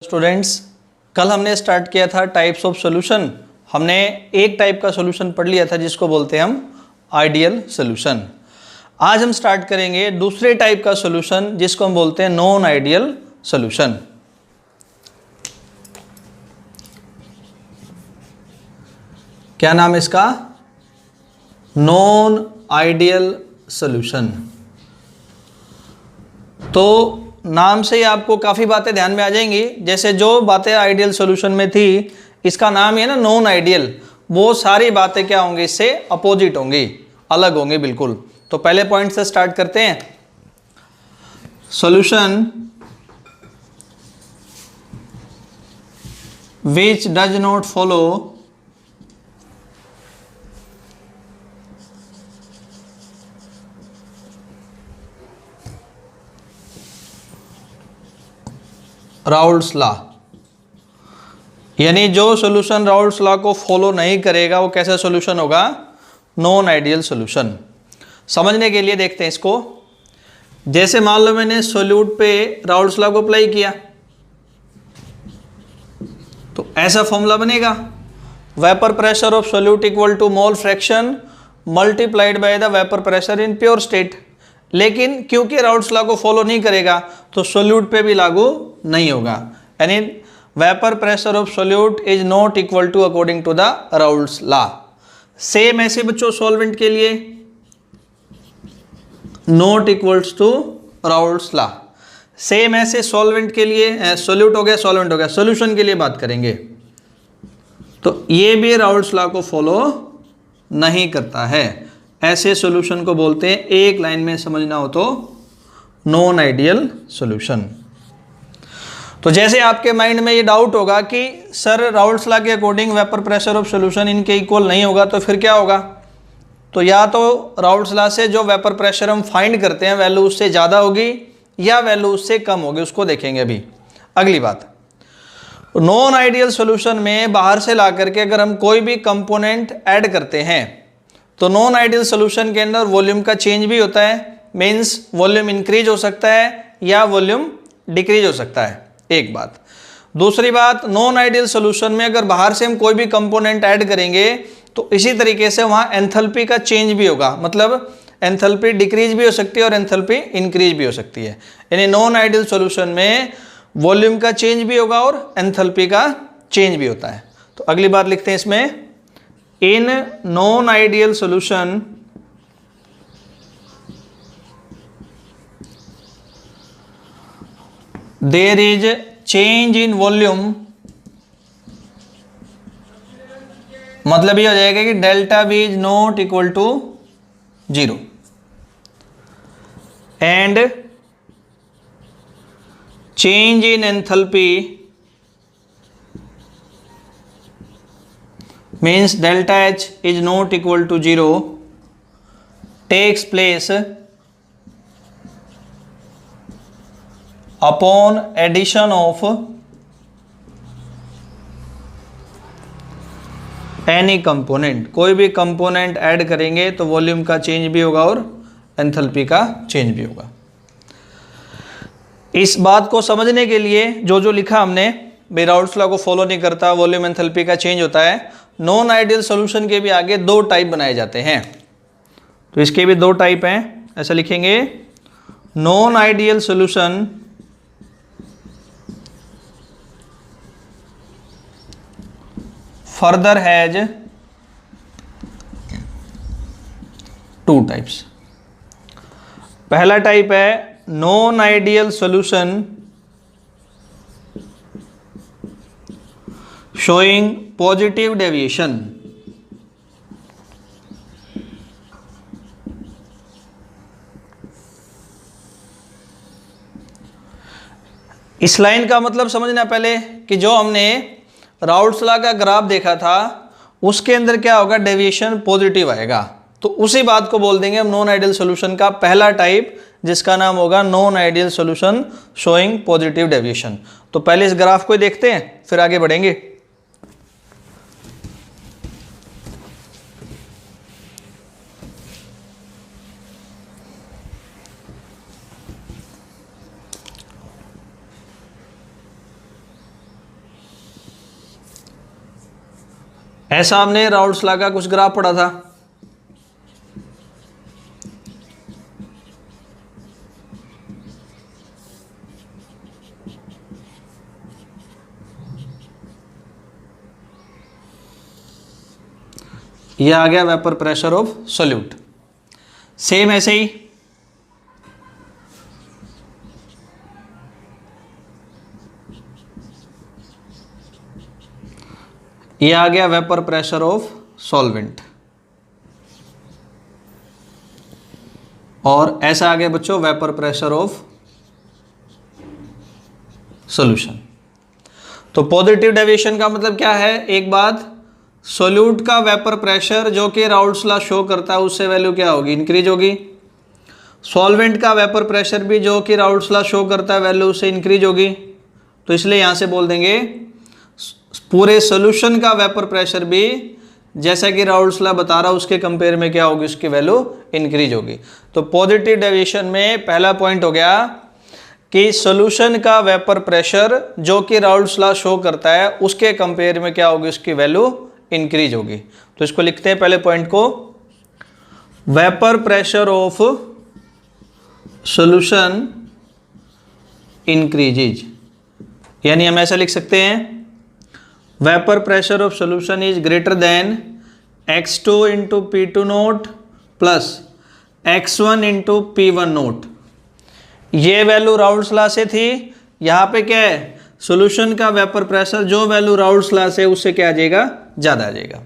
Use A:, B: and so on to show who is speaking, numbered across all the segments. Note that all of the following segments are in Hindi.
A: स्टूडेंट्स, कल हमने स्टार्ट किया था टाइप्स ऑफ सॉल्यूशन। हमने एक टाइप का सॉल्यूशन पढ़ लिया था जिसको बोलते हैं हम आइडियल सॉल्यूशन। आज हम स्टार्ट करेंगे दूसरे टाइप का सॉल्यूशन जिसको हम बोलते हैं नॉन आइडियल सॉल्यूशन। क्या नाम है इसका? Non ideal solution. तो नाम से ही आपको काफ़ी बातें ध्यान में आ जाएंगी। जैसे जो बातें आइडियल सॉल्यूशन में थी, इसका नाम ही है ना नॉन आइडियल, वो सारी बातें क्या होंगी? इससे अपोजिट होंगी, अलग होंगी बिल्कुल। तो पहले पॉइंट से स्टार्ट करते हैं। Solution which does not follow Raoult's law, यानी जो सॉल्यूशन राउल्स लॉ को फॉलो नहीं करेगा वो कैसा सॉल्यूशन होगा? Non ideal solution. समझने के लिए देखते हैं इसको। जैसे मान लो मैंने सॉल्यूट पे राउल्स लॉ को अप्लाई किया तो ऐसा फॉर्मूला बनेगा, vapour pressure of solute equal to mole fraction multiplied by the vapour pressure in pure state. लेकिन क्योंकि राउल्स लॉ को फॉलो नहीं करेगा तो सॉल्यूट पे भी लागू नहीं होगा, यानी vapour pressure of solute is not equal to according to the Raoult's law. Same ऐसे बच्चों सॉल्वेंट के लिए not equals to Raoult's law. Same ऐसे सॉल्वेंट के लिए, सॉल्यूट हो गया, सॉल्वेंट हो गया, सॉल्यूशन के लिए बात करेंगे तो ये भी राउल्स लॉ को फॉलो नहीं करता है। ऐसे सॉल्यूशन को बोलते हैं, एक लाइन में समझना हो तो, नॉन आइडियल सॉल्यूशन। तो जैसे आपके माइंड में ये डाउट होगा कि सर राउल्स लॉ के according vapour pressure of solution इनके इक्वल नहीं होगा तो फिर क्या होगा? तो या तो राउल्स लॉ से जो वेपर प्रेशर हम फाइंड करते हैं वैल्यू उससे ज़्यादा होगी या वैल्यू उससे कम होगी, उसको देखेंगे अभी। अगली बात, नॉन आइडियल सॉल्यूशन में बाहर से ला करके अगर हम कोई भी कंपोनेंट ऐड करते हैं तो नॉन आइडियल सॉल्यूशन के अंदर वॉल्यूम का चेंज भी होता है, मीन्स वॉल्यूम इंक्रीज हो सकता है या वॉल्यूम डिक्रीज हो सकता है, एक बात। दूसरी बात, नॉन आइडियल सॉल्यूशन में अगर बाहर से हम कोई भी कंपोनेंट ऐड करेंगे तो इसी तरीके से वहाँ एंथैल्पी का चेंज भी होगा, मतलब एंथैल्पी डिक्रीज भी हो सकती है और एंथैल्पी इंक्रीज भी हो सकती है। यानी नॉन आइडियल सॉल्यूशन में वॉल्यूम का चेंज भी होगा और एंथैल्पी का चेंज भी होता है। तो अगली बात लिखते हैं इसमें, in non ideal solution there is change in volume, मतलब ये हो जाएगा कि delta V is not equal to 0 and change in enthalpy means delta H is not equal to 0 takes place upon addition of any component। कोई भी कंपोनेंट ऐड करेंगे तो वॉल्यूम का चेंज भी होगा और एंथैल्पी का चेंज भी होगा। इस बात को समझने के लिए जो जो लिखा हमने, राउल्स लॉ को फॉलो नहीं करता, वॉल्यूम एंथैल्पी का चेंज होता है। नॉन आइडियल सॉल्यूशन के भी आगे दो टाइप बनाए जाते हैं, तो इसके भी दो टाइप हैं, ऐसा लिखेंगे, non ideal solution further has two types. पहला टाइप है non ideal solution showing positive deviation. इस लाइन का मतलब समझना पहले कि जो हमने राउल्स लॉ का ग्राफ देखा था उसके अंदर क्या होगा? डेविएशन पॉजिटिव आएगा। तो उसी बात को बोल देंगे हम नॉन आइडियल सॉल्यूशन का पहला टाइप, जिसका नाम होगा non ideal solution showing positive deviation. तो पहले इस ग्राफ को देखते हैं फिर आगे बढ़ेंगे। ऐसा हमने राउल्ट्स लॉ का कुछ ग्राफ पढ़ा था। ये आ गया vapour pressure of solute. Same ऐसे ही ये आ गया वेपर प्रेशर ऑफ सॉल्वेंट, और ऐसा आ गया बच्चों वेपर प्रेशर ऑफ सॉल्यूशन। तो पॉजिटिव डेविएशन का मतलब क्या है? एक बात, सोल्यूट का वेपर प्रेशर जो कि राउल्ट्स लॉ शो करता है उससे वैल्यू क्या होगी? इंक्रीज होगी। सॉल्वेंट का वेपर प्रेशर भी जो कि राउल्ट्स लॉ शो करता है वैल्यू उससे इंक्रीज होगी। तो इसलिए यहां से बोल देंगे पूरे सोल्यूशन का वेपर प्रेशर भी जैसा कि राउल्ट्स लॉ बता रहा है उसके कंपेयर में क्या होगी? उसकी वैल्यू इंक्रीज होगी। तो पॉजिटिव डेविएशन में पहला पॉइंट हो गया कि सॉल्यूशन का वेपर प्रेशर जो कि राउल्ट्स लॉ शो करता है उसके कंपेयर में क्या होगी? उसकी वैल्यू इंक्रीज होगी। तो इसको लिखते हैं पहले पॉइंट को, vapour pressure of solution increases, यानी हम ऐसा लिख सकते हैं vapour pressure of solution is greater than x2 into P2 note plus x1 into P1 note. ये वैल्यू राउल्ट्स लॉ से थी, यहाँ पे क्या है? सॉल्यूशन का वेपर प्रेशर जो वैल्यू राउल्ट्स लॉ से उससे क्या आ जाएगा? ज़्यादा आ जाएगा।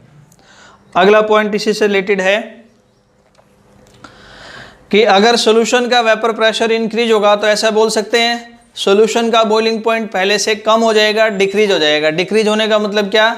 A: अगला पॉइंट इसी से रिलेटेड है कि अगर सॉल्यूशन का वेपर प्रेशर इंक्रीज होगा तो ऐसा बोल सकते हैं सॉल्यूशन का बॉइलिंग पॉइंट पहले से कम हो जाएगा, डिक्रीज हो जाएगा। डिक्रीज होने का मतलब क्या?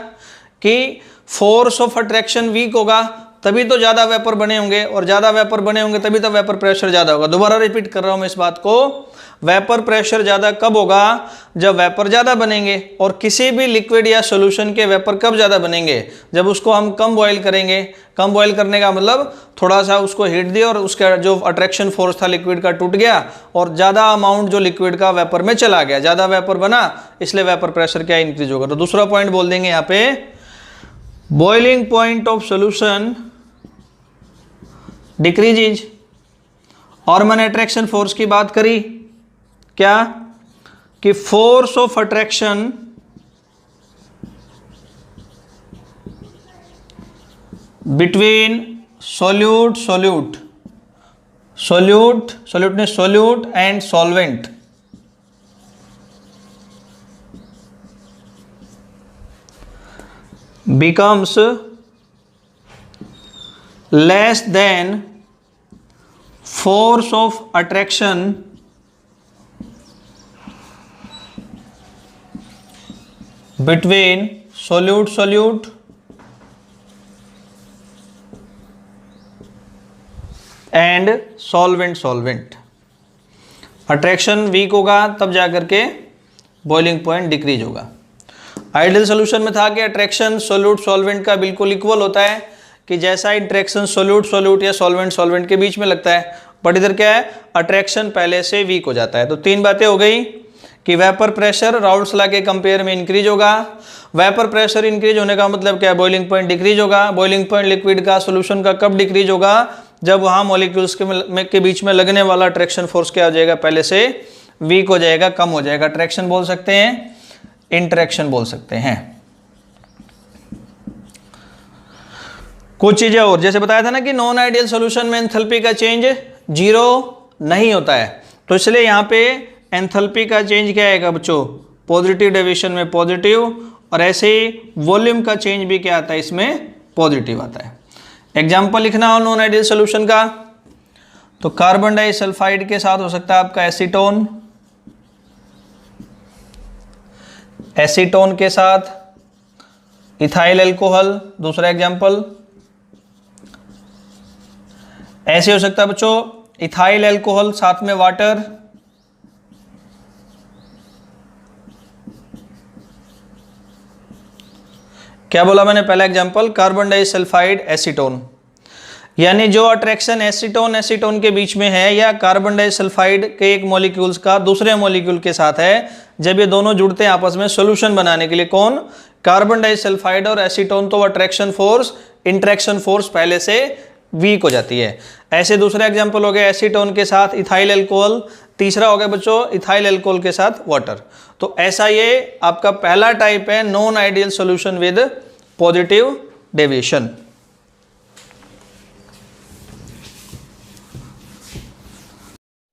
A: कि फोर्स ऑफ अट्रैक्शन वीक होगा तभी तो ज़्यादा वेपर बने होंगे, और ज़्यादा वेपर बने होंगे तभी तो वेपर प्रेशर ज़्यादा होगा। दोबारा रिपीट कर रहा हूँ मैं इस बात को, वेपर प्रेशर ज़्यादा कब होगा? जब वेपर ज़्यादा बनेंगे। और किसी भी लिक्विड या सॉल्यूशन के वेपर कब ज़्यादा बनेंगे? जब उसको हम कम बॉयल करेंगे। कम बॉयल करने का मतलब थोड़ा सा उसको हीट दिया और उसका जो अट्रैक्शन फोर्स था लिक्विड का टूट गया और ज़्यादा अमाउंट जो लिक्विड का वेपर में चला गया, ज़्यादा वेपर बना, इसलिए वेपर प्रेशर क्या इंक्रीज होगा। तो दूसरा पॉइंट बोल देंगे यहाँ पे, boiling point of solution decreases. और मैंने अट्रैक्शन फोर्स की बात करी, क्या? कि force of attraction between solute and solvent becomes less than force of attraction between solute and solvent. Attraction weak होगा तब जाकर के बॉइलिंग पॉइंट डिक्रीज होगा। आइडियल सोल्यूशन में था कि अट्रैक्शन सोल्यूट सॉल्वेंट का बिल्कुल इक्वल होता है, कि जैसा इंट्रैक्शन सोल्यूट या सॉल्वेंट के बीच में लगता है, बट इधर क्या है? अट्रैक्शन पहले से वीक हो जाता है। तो तीन बातें हो गई कि वेपर प्रेशर राउल्ट्स लॉ के कंपेयर में इंक्रीज होगा। वेपर प्रेशर इंक्रीज होने का मतलब क्या है? बॉइलिंग पॉइंट डिक्रीज होगा। बॉइलिंग पॉइंट लिक्विड का सॉल्यूशन का कब डिक्रीज होगा? जब वहाँ मॉलिक्यूल्स के बीच में लगने वाला अट्रैक्शन फोर्स क्या हो जाएगा? पहले से वीक हो जाएगा, कम हो जाएगा। अट्रैक्शन बोल सकते हैं, इंटरेक्शन बोल सकते हैं। कुछ चीजें और, जैसे बताया था ना कि नॉन आइडियल सॉल्यूशन में एंथैल्पी का चेंज जीरो नहीं होता है, तो इसलिए यहाँ पे एंथैल्पी का चेंज क्या आएगा बच्चों? पॉजिटिव डेविएशन में पॉजिटिव, और ऐसे ही वॉल्यूम का चेंज भी क्या आता है? इसमें पॉजिटिव आता है। एग्जाम्पल लिखना हो नॉन आइडियल सोल्यूशन का, तो कार्बन डाइसल्फाइड के साथ हो सकता है आपका एसीटोन, एसीटोन के साथ इथाइल अल्कोहल, दूसरा एग्जाम्पल। ऐसे हो सकता है बच्चों इथाइल अल्कोहल साथ में वाटर, क्या बोला मैंने? पहला एग्जाम्पल कार्बन डाइसल्फाइड एसीटोन। यानी जो अट्रैक्शन एसीटोन एसीटोन के बीच में है या कार्बन डाइसल्फाइड के एक मॉलिक्यूल्स का दूसरे मॉलिक्यूल के साथ है, जब ये दोनों जुड़ते हैं आपस में सॉल्यूशन बनाने के लिए, कौन, कार्बन डाइसल्फाइड और एसीटोन, तो अट्रैक्शन फोर्स, इंटरेक्शन फोर्स पहले से वीक हो जाती है। ऐसे दूसरा एग्जांपल हो गया एसीटोन के साथ इथाइल अल्कोहल, तीसरा हो गया बच्चों इथाइल अल्कोहल के साथ वाटर। तो ऐसा ये आपका पहला टाइप है non ideal solution with positive deviation.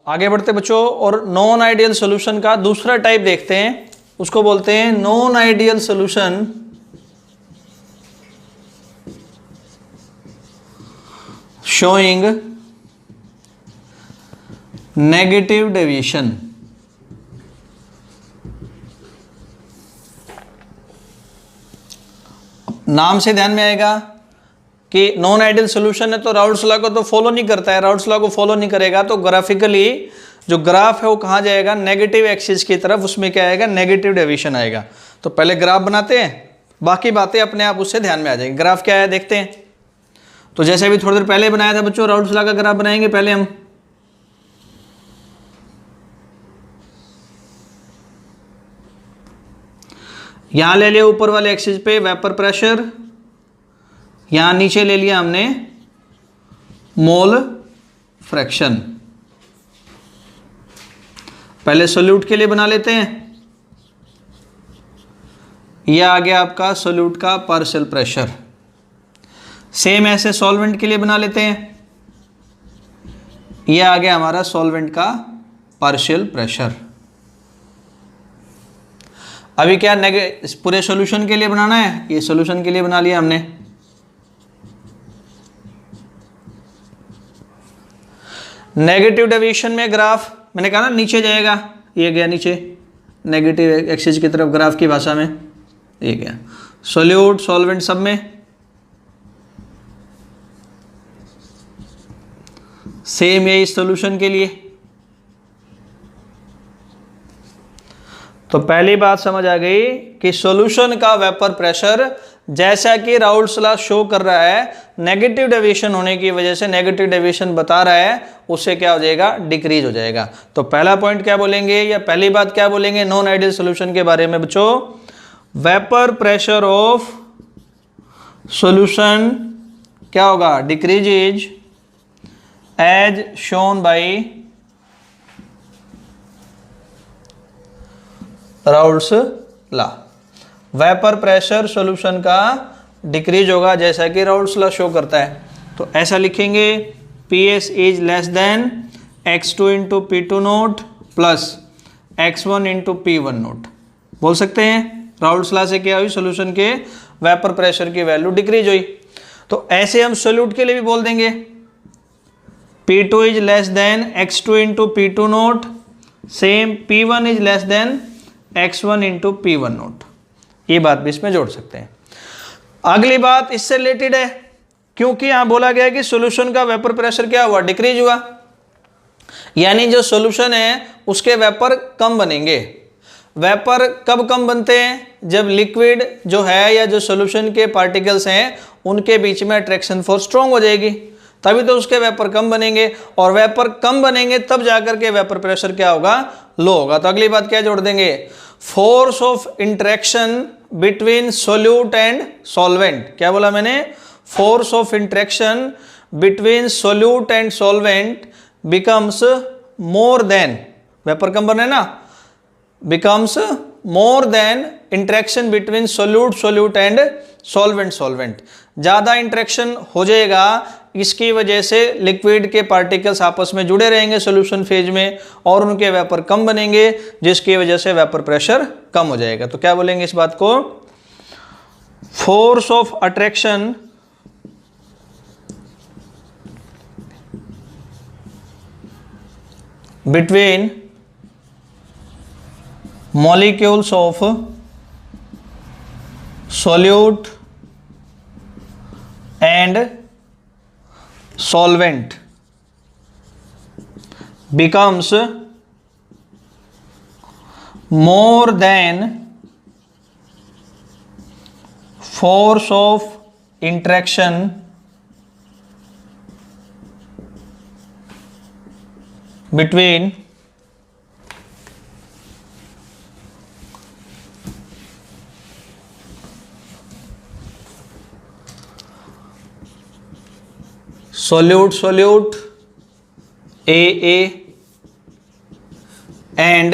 A: आगे बढ़ते बच्चों और नॉन आइडियल सॉल्यूशन का दूसरा टाइप देखते हैं, उसको बोलते हैं non ideal solution showing negative deviation. नाम से ध्यान में आएगा कि नॉन आइडियल सॉल्यूशन है तो राउल्ट्स लॉ को तो फॉलो नहीं करता है, राउल्ट्स लॉ को फॉलो नहीं करेगा तो ग्राफिकली जो ग्राफ है वो कहाँ जाएगा, नेगेटिव एक्सिस की तरफ, उसमें क्या आएगा, नेगेटिव डेविएशन आएगा। तो पहले ग्राफ बनाते हैं, बाकी बातें अपने आप उससे ध्यान में आ जाएंगी। ग्राफ क्या है देखते हैं। तो जैसे अभी थोड़ी देर पहले बनाया था बच्चों, राउल्ट्स लॉ का ग्राफ बनाएंगे पहले हम। यहां ले लिया ऊपर वाले एक्सिस पे वेपर प्रेशर, यहां नीचे ले लिया हमने मोल फ्रैक्शन। पहले सोल्यूट के लिए बना लेते हैं, यह आ गया आपका सोल्यूट का पार्शियल प्रेशर। सेम ऐसे सॉल्वेंट के लिए बना लेते हैं, यह आ गया हमारा सॉल्वेंट का पार्शियल प्रेशर। अभी क्या पूरे सॉल्यूशन के लिए बनाना है, ये सॉल्यूशन के लिए बना लिया हमने। नेगेटिव डेविएशन में ग्राफ मैंने कहा ना नीचे जाएगा, ये गया नीचे नेगेटिव एक्सिस की तरफ ग्राफ की भाषा में, ये गया सोल्यूट सॉल्वेंट सब में। सेम यही सॉल्यूशन के लिए। तो पहली बात समझ आ गई कि सॉल्यूशन का वेपर प्रेशर जैसा कि राउल्ट्स लॉ शो कर रहा है, नेगेटिव डेविएशन होने की वजह से, नेगेटिव डेविएशन बता रहा है, उससे क्या हो जाएगा, डिक्रीज हो जाएगा। तो पहला पॉइंट क्या बोलेंगे या पहली बात क्या बोलेंगे नॉन आइडियल सॉल्यूशन के बारे में बच्चों, वेपर प्रेशर ऑफ सॉल्यूशन क्या होगा, decreases as shown by Raoult's law. Vapour pressure solution का डिक्रीज होगा जैसा कि राउल्ट्स लॉ शो करता है। तो ऐसा लिखेंगे PS is less than x2 into P2 note plus x1 into P1 note. बोल सकते हैं राउल्ट्स लॉ से क्या हुई, सॉल्यूशन के वेपर प्रेशर की वैल्यू डिक्रीज हुई। तो ऐसे हम सोल्यूट के लिए भी बोल देंगे P2 is less than x2 into P2 note, same P1 is less than x1 into P1 note. ये बात भी इसमें जोड़ सकते हैं। अगली बात इससे रिलेटेड है, क्योंकि यहां बोला गया कि सॉल्यूशन का वेपर प्रेशर क्या हुआ, डिक्रीज हुआ, यानी जो सॉल्यूशन है उसके वेपर कम बनेंगे। वेपर कब कम बनते हैं, जब लिक्विड जो है या जो सॉल्यूशन के पार्टिकल्स हैं उनके बीच में अट्रैक्शन फोर्स स्ट्रांग हो जाएगी, तभी तो उसके वेपर कम बनेंगे, और वेपर कम बनेंगे तब जाकर के वेपर प्रेशर क्या होगा, लो होगा। तो अगली बात क्या जोड़ देंगे, force of interaction between solute and solvent. क्या बोला मैंने, force of interaction between solute and solvent becomes more than, vapour कम बने ना, becomes more than interaction between solute and solvent. ज़्यादा इंटरेक्शन हो जाएगा, इसकी वजह से लिक्विड के पार्टिकल्स आपस में जुड़े रहेंगे सॉल्यूशन फेज में और उनके वेपर कम बनेंगे, जिसकी वजह से वेपर प्रेशर कम हो जाएगा। तो क्या बोलेंगे इस बात को, force of attraction between molecules of solute and solvent becomes more than force of interaction between solute AA and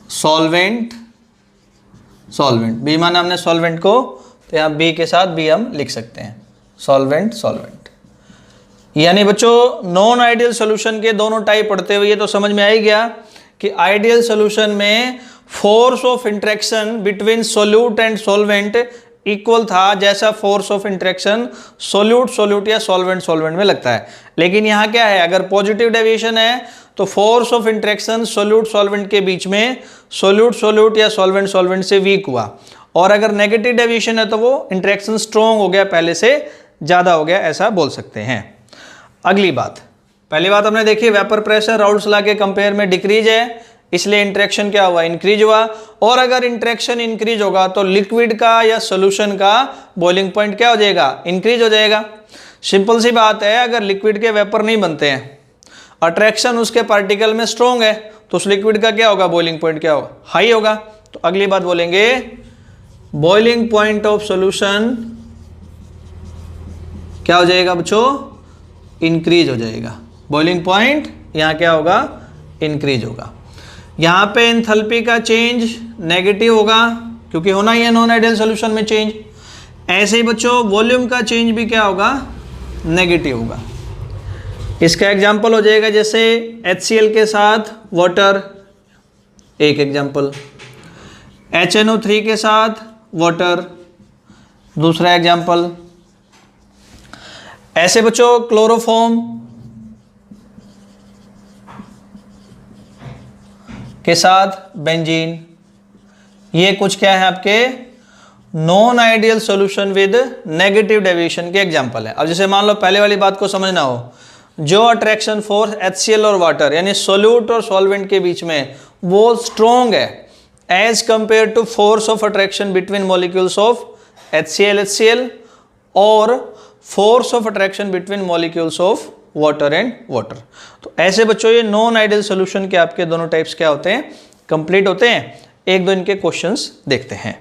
A: solvent B माना हमने सॉल्वेंट को, तो यहाँ बी के साथ बी हम लिख सकते हैं, सॉल्वेंट। यानी बच्चों नॉन आइडियल सॉल्यूशन के दोनों टाइप पढ़ते हुए ये तो समझ में आ ही गया कि आइडियल सॉल्यूशन में force of interaction between solute and solvent equal था जैसा फोर्स ऑफ इंटरेक्शन सोल्यूट या सॉल्वेंट में लगता है। लेकिन यहाँ क्या है, अगर पॉजिटिव डेविएशन है तो फोर्स ऑफ इंटरेक्शन सॉल्वेंट के बीच में सोल्यूट या सॉल्वेंट से वीक हुआ, और अगर नेगेटिव डेविएशन है तो वो इंटरेक्शन स्ट्रॉन्ग हो गया, पहले से ज़्यादा हो गया, ऐसा बोल सकते हैं। अगली बात, पहली बात हमने देखी वेपर प्रेशर राउल्ट्स लॉ के कंपेयर में डिक्रीज है, इसलिए इंटरेक्शन क्या हुआ, इंक्रीज हुआ। और अगर इंटरेक्शन इंक्रीज होगा तो लिक्विड का या सोल्यूशन का बॉइलिंग पॉइंट क्या हो जाएगा, इंक्रीज हो जाएगा। सिंपल सी बात है, अगर लिक्विड के वेपर नहीं बनते हैं, अट्रैक्शन उसके पार्टिकल में स्ट्रॉन्ग है, तो उस लिक्विड का क्या होगा, बॉइलिंग पॉइंट क्या होगा, हाई होगा। तो अगली बात बोलेंगे बॉइलिंग पॉइंट ऑफ सोल्यूशन क्या हो जाएगा बच्चों, इंक्रीज हो जाएगा। बॉइलिंग पॉइंट यहाँ क्या होगा, इंक्रीज होगा। यहाँ पे एंथैल्पी का चेंज नेगेटिव होगा, क्योंकि होना ही है नॉन आइडियल सॉल्यूशन में चेंज। ऐसे ही बच्चों वॉल्यूम का चेंज भी क्या होगा, नेगेटिव होगा। इसका एग्जाम्पल हो जाएगा जैसे HCl के साथ वाटर, एक एग्जाम्पल, HNO3 के साथ वाटर, दूसरा एग्जाम्पल। ऐसे बच्चों क्लोरोफॉर्म के साथ बेंजीन, ये कुछ क्या है आपके non ideal solution with negative deviation के एग्जांपल है। अब जैसे मान लो पहले वाली बात को समझना हो, जो अट्रैक्शन फोर्स HCl और वाटर यानी सोल्यूट और सॉल्वेंट के बीच में वो स्ट्रॉन्ग है as compare to force of attraction between molecules of HCl और force of attraction between molecules of water and water. तो ऐसे बच्चों ये नॉन आइडियल सॉल्यूशन के आपके दोनों टाइप्स क्या होते हैं, कंप्लीट होते हैं। एक दो इनके क्वेश्चंस देखते हैं।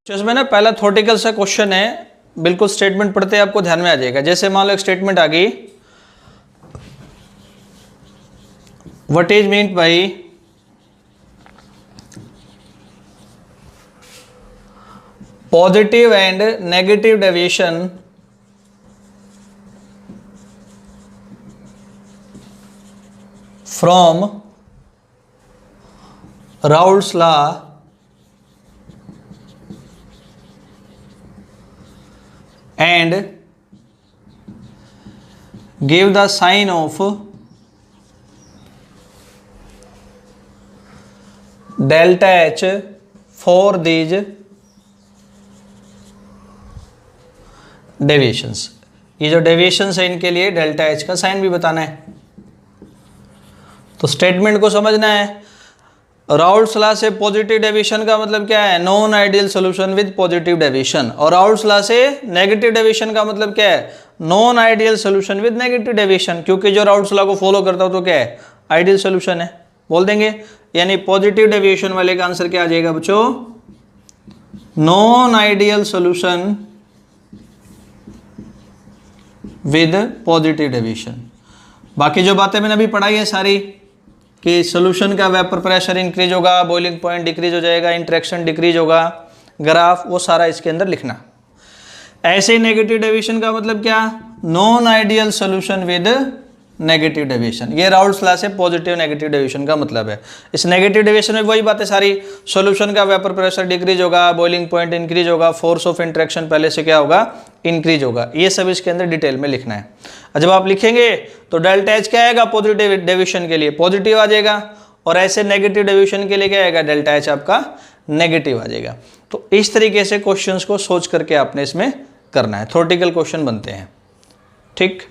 A: इसमें ना पहला थ्योरेटिकल सा क्वेश्चन है, बिल्कुल स्टेटमेंट पढ़ते ही आपको ध्यान में आ जाएगा। जैसे मान लो एक स्टेटमेंट आ गई, what is meant by positive and negative deviation from Raoult's law and give the sign of delta H for these deviations। ये जो डेविएशंस है इनके लिए डेल्टा एच का साइन भी बताना है। तो स्टेटमेंट को समझना है। राउल्ट्स लॉ से पॉजिटिव डेविएशन का मतलब क्या है, non ideal solution with positive deviation, और राउल्ट्स लॉ से नेगेटिव डेविएशन का मतलब क्या है, non ideal solution with negative deviation. क्योंकि जो राउल्ट्स लॉ को फॉलो करता हो तो क्या है, आइडियल सॉल्यूशन है, बोल देंगे। यानी पॉजिटिव डेविएशन वाले का आंसर क्या आ जाएगा बच्चों, non ideal solution with positive deviation. बाकी जो बातें मैंने अभी पढ़ाई है सारी, कि सोल्यूशन का वेपर प्रेशर इंक्रीज होगा, बॉइलिंग पॉइंट डिक्रीज हो जाएगा, इंटरेक्शन डिक्रीज होगा, ग्राफ, वो सारा इसके अंदर लिखना। ऐसे ही नेगेटिव डेविएशन का मतलब क्या, non ideal solution with negative deviation. ये राउल्ट्स लॉ से पॉजिटिव नेगेटिव डेविएशन का मतलब है। इस नेगेटिव डेविएशन में वही बातें सारी, सॉल्यूशन का वेपर प्रेशर डिक्रीज होगा, बॉइलिंग पॉइंट इंक्रीज होगा, फोर्स ऑफ इंटरेक्शन पहले से क्या होगा, इंक्रीज होगा। ये सब इसके अंदर डिटेल में लिखना है। जब आप लिखेंगे तो डेल्टा एच क्या आएगा, पॉजिटिव डेविएशन के लिए पॉजिटिव आ जाएगा, और ऐसे नेगेटिव डेविएशन के लिए क्या आएगा, डेल्टा एच आपका नेगेटिव आ जाएगा। तो इस तरीके से क्वेश्चंस को सोच करके आपने इसमें करना है, थ्योरेटिकल क्वेश्चन बनते हैं। ठीक।